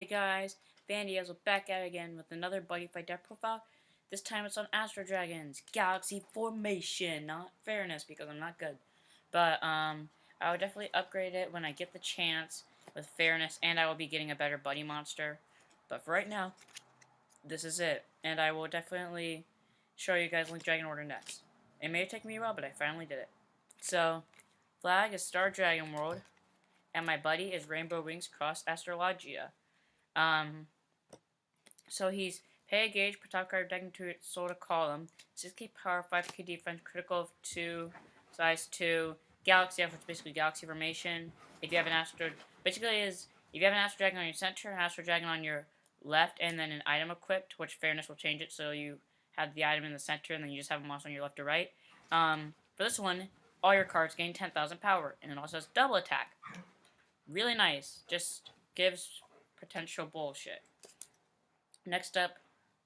Hey guys, Vandiazle back at it again with another Buddy Fight Deck profile. This time it's on Astro Dragons Galaxy Formation, not Fairness because I'm not good. But I would definitely upgrade it when I get the chance with Fairness, and I will be getting a better Buddy Monster. But for right now, this is it, and I will definitely show you guys Link Dragon Order next. It may take me a while, but I finally did it. So, flag is Star Dragon World, and my buddy is Rainbow Wings Cross Astrologia. Um, so he's pay a gauge, put top card deck into its sort of column, 6k power, 5k defense, critical of 2, size 2, Galaxy F, which is basically Galaxy Formation. If you have an Astro, basically is, if you have an Astro Dragon on your center, an Astro Dragon on your left, and then an item equipped, which Fairness will change it so you have the item in the center, and then you just have a monster on your left or right. For this one, all your cards gain 10,000 power, and it also has double attack. Really nice, just gives potential bullshit. Next up,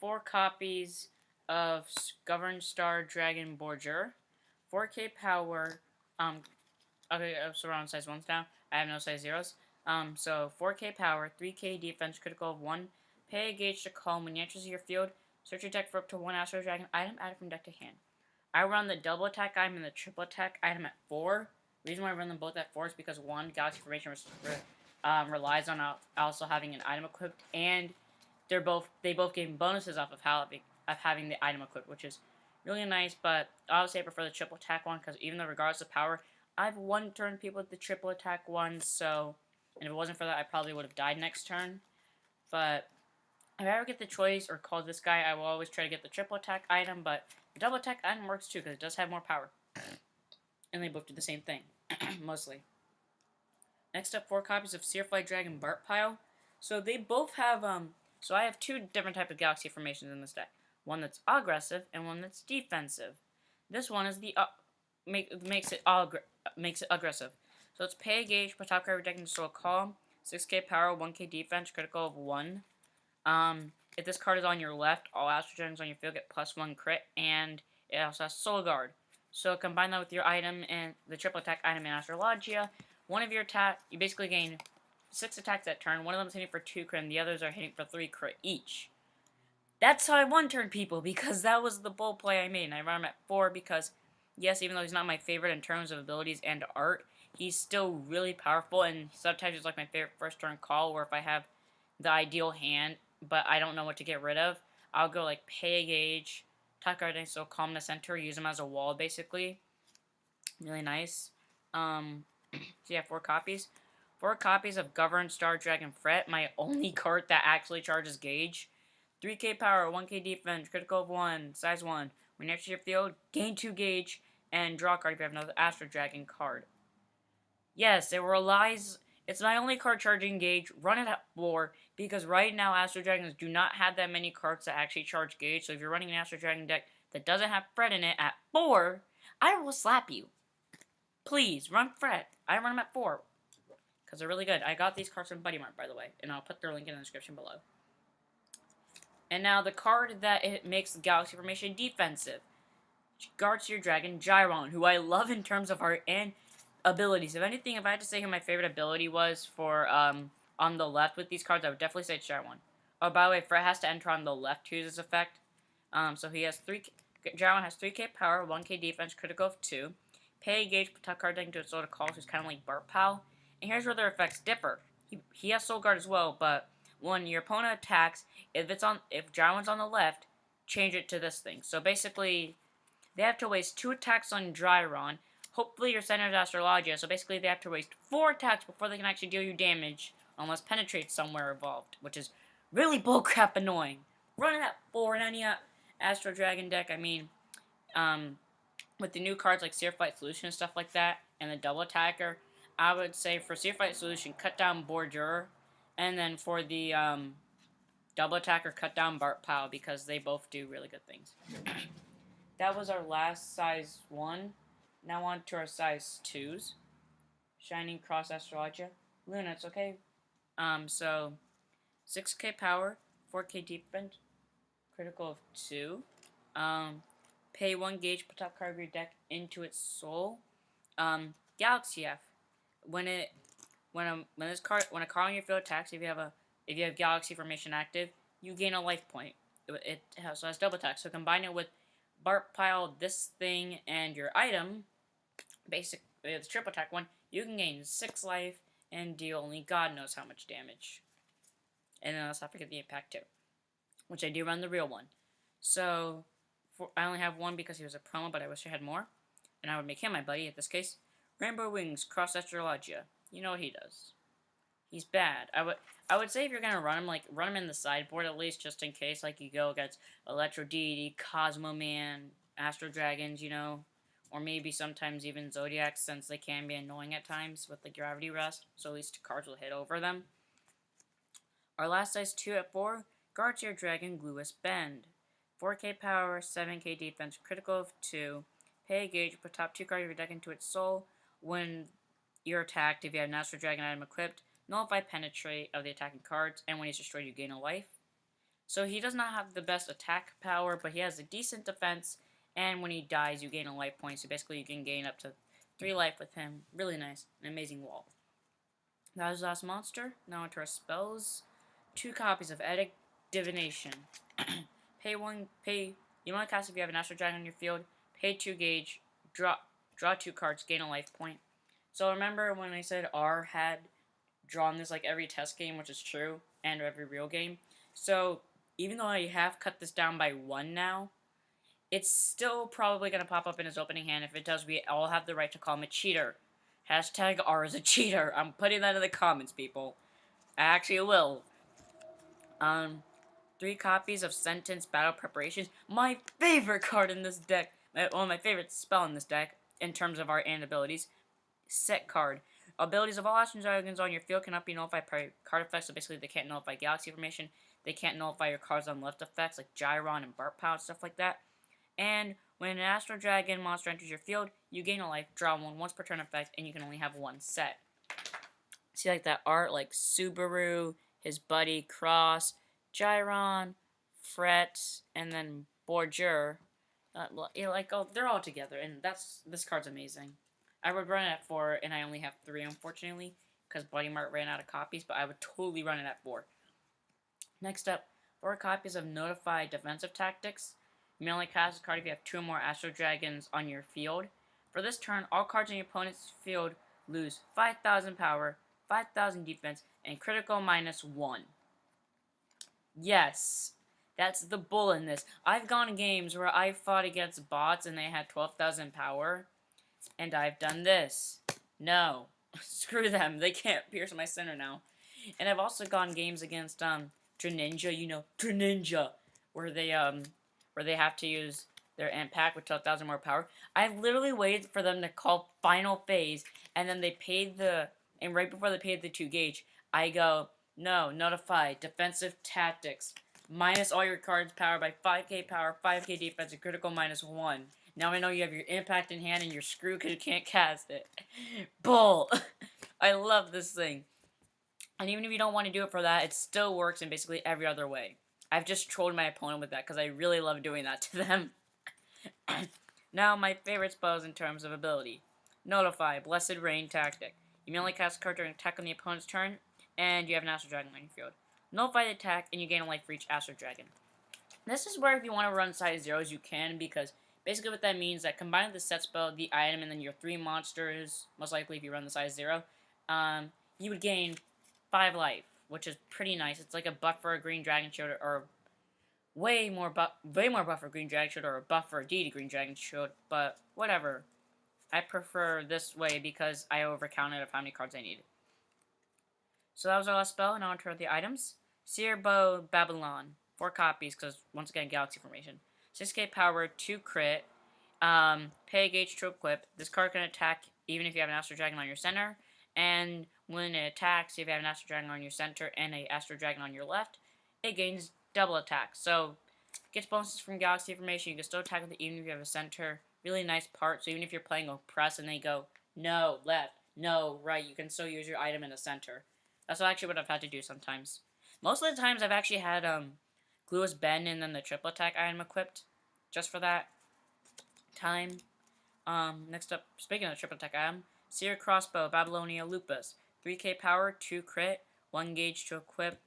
4 copies of Govern Star Dragon Borger, 4k power, okay, so we're on size 1s now, I have no size 0s, so 4k power, 3k defense, critical of 1, pay a gauge to call when he enters your field, search your deck for up to 1 Astro Dragon item added from deck to hand. I run the double attack item and the triple attack item at 4. The reason why I run them both at 4 is because 1, Galaxy Formation relies on also having an item equipped, and they both gave bonuses off of having the item equipped, which is really nice. But obviously, I prefer the triple attack one because even though regardless of power, I've one turn people with the triple attack one. So, and if it wasn't for that, I probably would have died next turn. But if I ever get the choice or call this guy, I will always try to get the triple attack item. But the double attack item works too because it does have more power, and they both do the same thing mostly. Next up, 4 copies of Searfly Dragon Bart Pile. So they both have So I have 2 different type of Galaxy formations in this deck. One that's aggressive and one that's defensive. This one is the makes it aggressive. So let's pay a gauge, put top card deck into a call, 6k power, 1k defense, critical of 1. If this card is on your left, all Astro Dragons on your field get +1 crit, and it also has Soul Guard. So combine that with your item and the triple attack item in Astrologia. One of your attack, you basically gain 6 attacks that turn. One of them is hitting for 2 crit, and the others are hitting for 3 crit each. That's how I one-turn people, because that was the bold play I made. And I run him at 4 because, yes, even though he's not my favorite in terms of abilities and art, he's still really powerful, and sometimes it's like my favorite first-turn call, where if I have the ideal hand, but I don't know what to get rid of, I'll go like pay a gauge, top card, so calm the center, use him as a wall, basically. Really nice. So yeah, 4 copies. 4 copies of Govern Star Dragon Fret, my only card that actually charges gauge. 3k power, 1k defense, critical of 1, size 1. When you enter your field, gain 2 gauge, and draw a card if you have another Astro Dragon card. Yes, it relies. It's my only card charging gauge. Run it at 4 because right now Astro Dragons do not have that many cards that actually charge gauge. So if you're running an Astro Dragon deck that doesn't have Fret in it at 4, I will slap you. Please run Fret. I run them at 4 because they're really good. I got these cards from Buddy Mart, by the way, and I'll put their link in the description below. And now the card that it makes the Galaxy Formation defensive. Guards your Dragon, Gyron, who I love in terms of art and abilities. If anything, if I had to say who my favorite ability was for on the left with these cards, I would definitely say it's Gyron. Oh, by the way, Fret has to enter on the left to use this effect. So he has Gyron has 3k power, 1k defense, critical of 2. Pay a gauge, put top card deck into its sort of call, so it's kind of like Bart Pal. And here's where their effects differ. He has Soul Guard as well, but when your opponent attacks, if Gyron's on the left, change it to this thing. So basically, they have to waste 2 attacks on Gyron. Hopefully your center is Astrologia, so basically they have to waste 4 attacks before they can actually deal you damage, unless Penetrate's somewhere involved, which is really bullcrap annoying. Running at 4 in any Astro Dragon deck, I mean, with the new cards like Searfight Solution and stuff like that, and the double attacker, I would say for Searfight Solution, cut down Borger, and then for the double attacker, cut down Bart Pal, because they both do really good things. That was our last size 1. Now on to our size 2s. Shining Cross Astrologia. Luna, it's okay. So 6k power, 4k defense, critical of 2. Pay 1 gauge, put top card of your deck into its soul. Galaxy F. When a card on your field attacks, if you have a if you have Galaxy Formation active, you gain a life point. It has double attack. So combine it with Bark Pile, this thing, and your item, it's triple attack one, you can gain 6 life and deal only God knows how much damage. And then let's not forget the impact too, which I do run the real one. So I only have one because he was a promo, but I wish I had more. And I would make him my buddy, in this case. Rainbow Wings, Cross Astrologia. You know what he does. He's bad. I would say if you're gonna run him, like, run him in the sideboard at least, just in case, like, you go against Electro Deity, Cosmo Man, Astro Dragons, you know, or maybe sometimes even Zodiacs, since they can be annoying at times with the Gravity Rest, so at least cards will hit over them. Our last size 2 at 4, Guardian Dragon Glueless Bend. 4k power, 7k defense, critical of 2. Pay a gauge, put top 2 cards of your deck into its soul. When you're attacked, if you have an Astro Dragon item equipped, nullify penetrate of the attacking cards, and when he's destroyed, you gain a life. So he does not have the best attack power, but he has a decent defense, and when he dies, you gain a life point, so basically you can gain up to 3 life with him. Really nice. An amazing wall. That was the last monster. Now into our spells. 2 copies of Eddic Divination. You want to cast if you have an Astro Dragon on your field. Pay 2 gauge. Draw 2 cards. Gain a life point. So remember when I said R had drawn this like every test game, which is true, and every real game. So even though I have cut this down by 1 now, it's still probably going to pop up in his opening hand. If it does, we all have the right to call him a cheater. Hashtag R is a cheater. I'm putting that in the comments, people. I actually will. 3 copies of Sentence Battle Preparations. My favorite card in this deck. My favorite spell in this deck, in terms of art and abilities. Set card. Abilities of all Astro Dragons on your field cannot be nullified by card effects, so basically they can't nullify Galaxy Formation. They can't nullify your cards on left effects, like Gyron and Bark Pound, stuff like that. And when an Astro Dragon monster enters your field, you gain a life, draw 1 once per turn effect, and you can only have 1 set. See like that art, like Subaru, his buddy Cross, Gyron, Fret, and then Borger. They're all together, and this card's amazing. I would run it at 4, and I only have 3, unfortunately, because Buddy Mart ran out of copies, but I would totally run it at 4. Next up, 4 copies of Notify Defensive Tactics. You may only cast a card if you have 2 or more Astro Dragons on your field. For this turn, all cards in your opponent's field lose 5,000 power, 5,000 defense, and critical -1. Yes, that's the bull in this. I've gone games where I've fought against bots and they had 12,000 power, and I've done this. No, screw them. They can't pierce my center now. And I've also gone games against Greninja, you know, Greninja, where they have to use their impact with 12,000 more power. I've literally waited for them to call final phase, and then and right before they paid the 2 gauge, I go, no, notify, defensive tactics, minus all your cards power by 5k power, 5k defense, and critical -1. Now I know you have your impact in hand and you're screwed because you can't cast it. Bull! I love this thing. And even if you don't want to do it for that, it still works in basically every other way. I've just trolled my opponent with that because I really love doing that to them. Now, my favorite spells in terms of ability. Notify, Blessed Rain Tactic. You may only cast a card during attack on the opponent's turn, and you have an Astro Dragon on your field. Nullify the attack, and you gain a life for each Astro Dragon. This is where if you want to run size 0s, you can, because basically what that means is that combined with the set spell, the item, and then your 3 monsters, most likely if you run the size 0, you would gain 5 life, which is pretty nice. It's like a buff for a Green Dragon Shield, or way more buff for Green Dragon Shield, or a buff for a Deity Green Dragon Shield, but whatever. I prefer this way because I overcounted of how many cards I need. So that was our last spell, and now I'll turn the items. Seer Bow Babylon. 4 copies, because once again, Galaxy Formation. 6k power, 2 crit. Pay a gauge to equip. This card can attack even if you have an Astro Dragon on your center. And when it attacks, if you have an Astro Dragon on your center and a Astro Dragon on your left, it gains double attack. So, it gets bonuses from Galaxy Formation. You can still attack with it even if you have a center. Really nice part. So even if you're playing a press and they go, no, left, no, right, you can still use your item in the center. That's actually what I've had to do sometimes. Most of the times I've actually had Glueless Bend and then the triple attack item equipped. Just for that time. Next up, speaking of triple attack item, Seer Crossbow Babylonia Lupus. 3k power, 2 crit, 1 gauge to equip,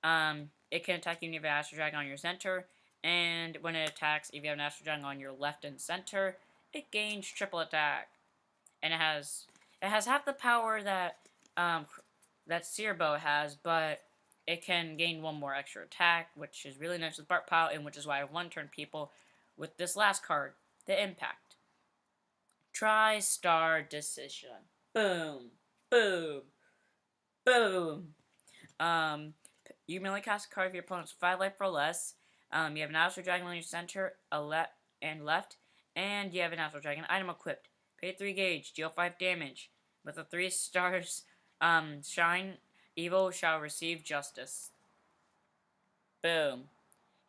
It can attack you if you have an Astral Dragon on your center, and when it attacks, if you have an Astral Dragon on your left and center, it gains triple attack. And it has half the power that Searbow has, but it can gain one more extra attack, which is really nice with Bark Pile, and which is why I one-turn people with this last card, the Impact. Tri-Star Decision. Boom. Boom. Boom. You may only cast a card if your opponent's 5 life or less. You have an Astral Dragon on your center and left, and you have an Astral Dragon item equipped. Pay 3 gauge, deal 5 damage. With the 3 stars, Shine, Evil shall receive justice. Boom.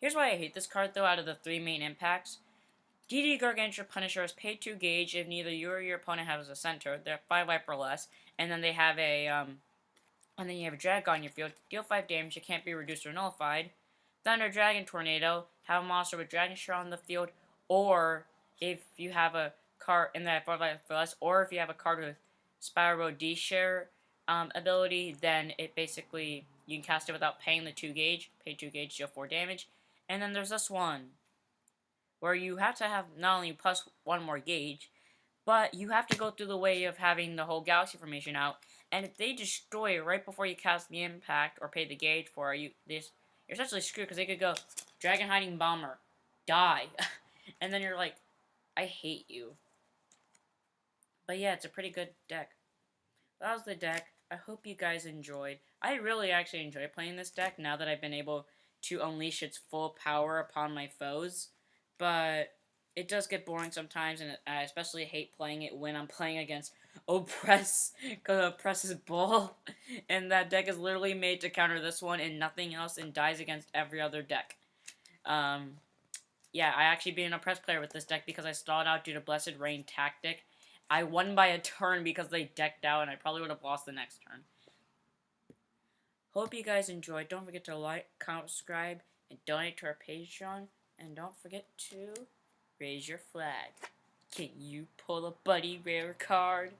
Here's why I hate this card, though, out of the 3 main impacts. DD Gargantua Punisher is paid 2 gauge if neither you or your opponent has a center. They're 5 life or less, and then they have a, and then you have a drag on your field. Deal 5 damage, it can't be reduced or nullified. Thunder Dragon Tornado, have a monster with Dragon Shard on the field, or if you have a card in that 5 life or less, or if you have a card with Spyro D-Share ability, then it basically, you can cast it without paying the 2 gauge. Pay 2 gauge, deal 4 damage. And then there's this one, where you have to have not only plus 1 more gauge, but you have to go through the way of having the whole Galaxy Formation out, and if they destroy it right before you cast the Impact or pay the gauge for it, you're essentially screwed, because they could go, Dragon Hiding Bomber, die. And then you're like, I hate you. But yeah, it's a pretty good deck. That was the deck. I hope you guys enjoyed. I really actually enjoy playing this deck now that I've been able to unleash its full power upon my foes. But it does get boring sometimes, and I especially hate playing it when I'm playing against Oppress, because Oppress is bull, and that deck is literally made to counter this one and nothing else, and dies against every other deck. Yeah, I actually beat an Oppress player with this deck because I stalled out due to Blessed Rain tactic. I won by a turn because they decked out, and I probably would have lost the next turn. Hope you guys enjoyed. Don't forget to like, comment, subscribe, and donate to our Patreon. And don't forget to raise your flag. Can you pull a Buddy Rare card?